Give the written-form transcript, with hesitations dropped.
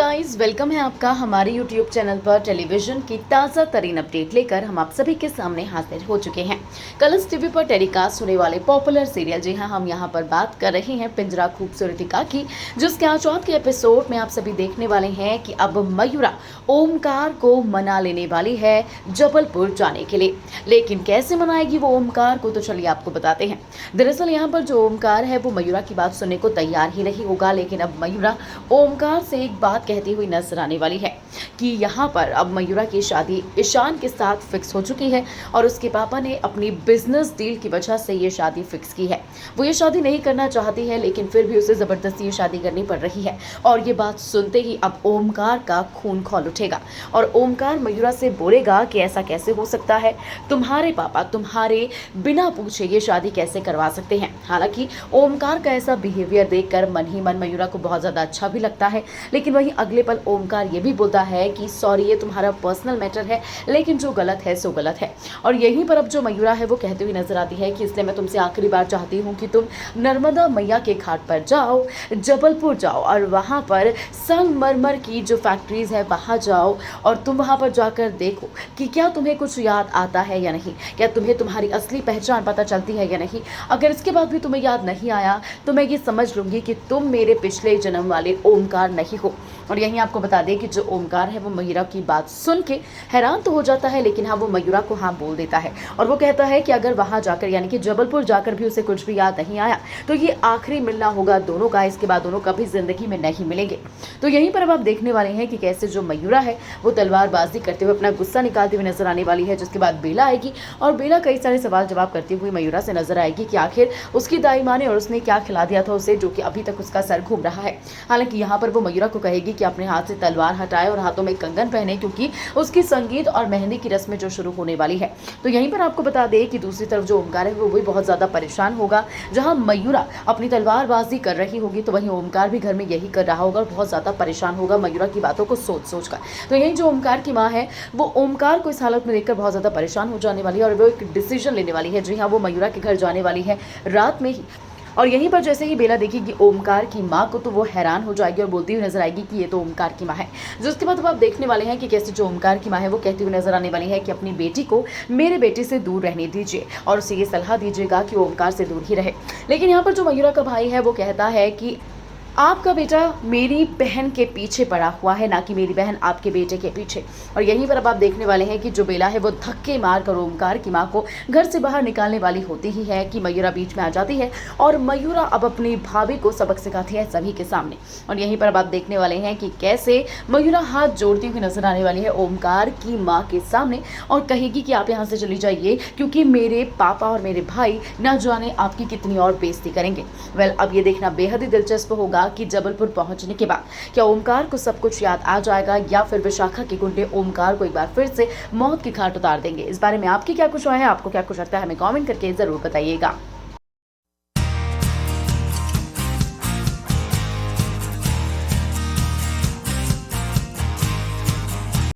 Guys, welcome है आपका हमारे यूट्यूब चैनल पर। टेलीविजन की ताज़ा तरीन अपडेट लेकर हम आप सभी के सामने हाजिर हो चुके हैं। कलर्स टीवी पर टेलीकास्ट होने वाले पॉपुलर सीरियल, जी हाँ, हम यहाँ पर बात कर रहे हैं पिंजरा खूबसूरती का की, जिसके आज चौथ के एपिसोड में आप सभी देखने वाले हैं कि अब मयूरा ओमकार को मना लेने वाली है जबलपुर जाने के लिए। लेकिन कैसे मनाएगी वो ओमकार को, तो चलिए आपको बताते हैं। दरअसल यहाँ पर जो ओमकार है वो मयूरा की बात सुनने को तैयार ही नहीं होगा, लेकिन अब मयूरा ओमकार से एक बात कहती हुई नजर आने वाली है कि यहाँ पर अब मयूरा की शादी ईशान के साथ फिक्स हो चुकी है और उसके पापा ने अपनी बिजनेस डील की वजह से ये शादी फिक्स की है। वो ये शादी नहीं करना चाहती है, लेकिन फिर भी उसे जबरदस्ती ये शादी करनी पड़ रही है। और ये बात सुनते ही अब ओमकार का खून खौल उठेगा और ओमकार मयूरा से बोलेगा कि ऐसा कैसे हो सकता है, तुम्हारे पापा तुम्हारे बिना पूछे ये शादी कैसे करवा सकते हैं। हालांकि ओमकार का ऐसा बिहेवियर देखकर मन ही मन मयूरा को बहुत ज्यादा अच्छा भी लगता है, लेकिन वहीं अगले पल ओमकार ये भी बोलता है कि सॉरी, ये तुम्हारा पर्सनल मैटर है, लेकिन जो गलत है सो गलत है। और यहीं पर अब जो मयूरा है वो कहती हुई नजर आती है कि इसलिए मैं तुमसे आखिरी बार चाहती हूँ कि तुम नर्मदा मैया के घाट पर जाओ, जबलपुर जाओ और वहाँ पर संगमरमर की जो फैक्ट्रीज है वहाँ जाओ और तुम वहाँ पर जाकर देखो कि क्या तुम्हें कुछ याद आता है या नहीं, क्या तुम्हें तुम्हारी असली पहचान पता चलती है या नहीं। अगर इसके बाद भी तुम्हें याद नहीं आया तो मैं ये समझ लूंगी कि तुम मेरे पिछले जन्म वाले ओमकार नहीं हो। और यहीं आपको बता दें कि जो ओमकार है वो मयूरा की बात सुन के हैरान तो हो जाता है, लेकिन हाँ, वो मयूरा को हाँ बोल देता है और वो कहता है कि अगर वहां जाकर यानी कि जबलपुर जाकर भी उसे कुछ भी याद नहीं आया तो ये आखिरी मिलना होगा दोनों का, इसके बाद दोनों कभी जिंदगी में नहीं मिलेंगे। तो यहीं पर अब आप देखने वाले हैं कि कैसे जो मयूरा है वो तलवारबाजी करते हुए अपना गुस्सा निकालते हुए नजर आने वाली है, जिसके बाद बेला आएगी और बेला कई सारे सवाल जवाब करती हुई मयूरा से नजर आएगी कि आखिर उसकी दाई माँ ने और उसने क्या खिला दिया था उसे, जो कि अभी तक उसका सर घूम रहा है। हालांकि यहाँ पर वो मयूरा को कहेगी कि अपने हाथ से तलवार हटाए और हाथों में कंगन पहने, क्योंकि उसकी संगीत और मेहंदी की रस्में जो शुरू होने वाली है। तो यहीं पर आपको बता दें कि दूसरी तरफ जो ओमकार है वो भी बहुत ज्यादा परेशान होगा। जहां मयूरा अपनी तलवारबाजी कर रही होगी तो वहीं ओमकार भी घर में यही कर रहा होगा और बहुत ज्यादा परेशान होगा मयूरा की बातों को सोच सोच कर। तो यही जो ओमकार की माँ है वो ओमकार को इस हालत में देखकर बहुत ज्यादा परेशान हो जाने वाली है और वो एक डिसीजन लेने वाली है। जी हाँ, वो मयूरा के घर जाने वाली है रात में ही। और यहीं पर जैसे ही बेला देखेगी ओमकार की माँ को तो वो हैरान हो जाएगी और बोलती हुई नजर आएगी कि ये तो ओमकार की माँ है। जिसके बाद आप देखने वाले हैं कि कैसे जो ओमकार की माँ है वो कहती हुई नजर आने वाली है कि अपनी बेटी को मेरे बेटे से दूर रहने दीजिए और उसे ये सलाह दीजिएगा कि ओमकार से दूर ही रहे। लेकिन यहाँ पर जो मयूरा का भाई है वो कहता है कि आपका बेटा मेरी बहन के पीछे पड़ा हुआ है, ना कि मेरी बहन आपके बेटे के पीछे। और यहीं पर अब आप देखने वाले हैं कि जो बेला है वो धक्के मार कर ओमकार की माँ को घर से बाहर निकालने वाली होती ही है कि मयूरा बीच में आ जाती है और मयूरा अब अपनी भाभी को सबक सिखाती है सभी के सामने। और यहीं पर अब आप देखने वाले हैं कि कैसे मयूरा हाथ जोड़ती हुई नजर आने वाली है ओमकार की माँ के सामने और कहेगी कि आप यहाँ से चली जाइए, क्योंकि मेरे पापा और मेरे भाई ना जाने आपकी कितनी और बेइज्जती करेंगे। वेल, अब ये देखना बेहद ही दिलचस्प होगा कि जबलपुर पहुंचने के बाद क्या ओमकार को सब कुछ याद आ जाएगा या फिर विशाखा के गुंडे ओमकार को एक बार फिर से मौत की घाट उतार देंगे। इस बारे में आपकी क्या कुछ राय है, आपको क्या कुछ लगता है, हमें कमेंट करके जरूर बताइएगा।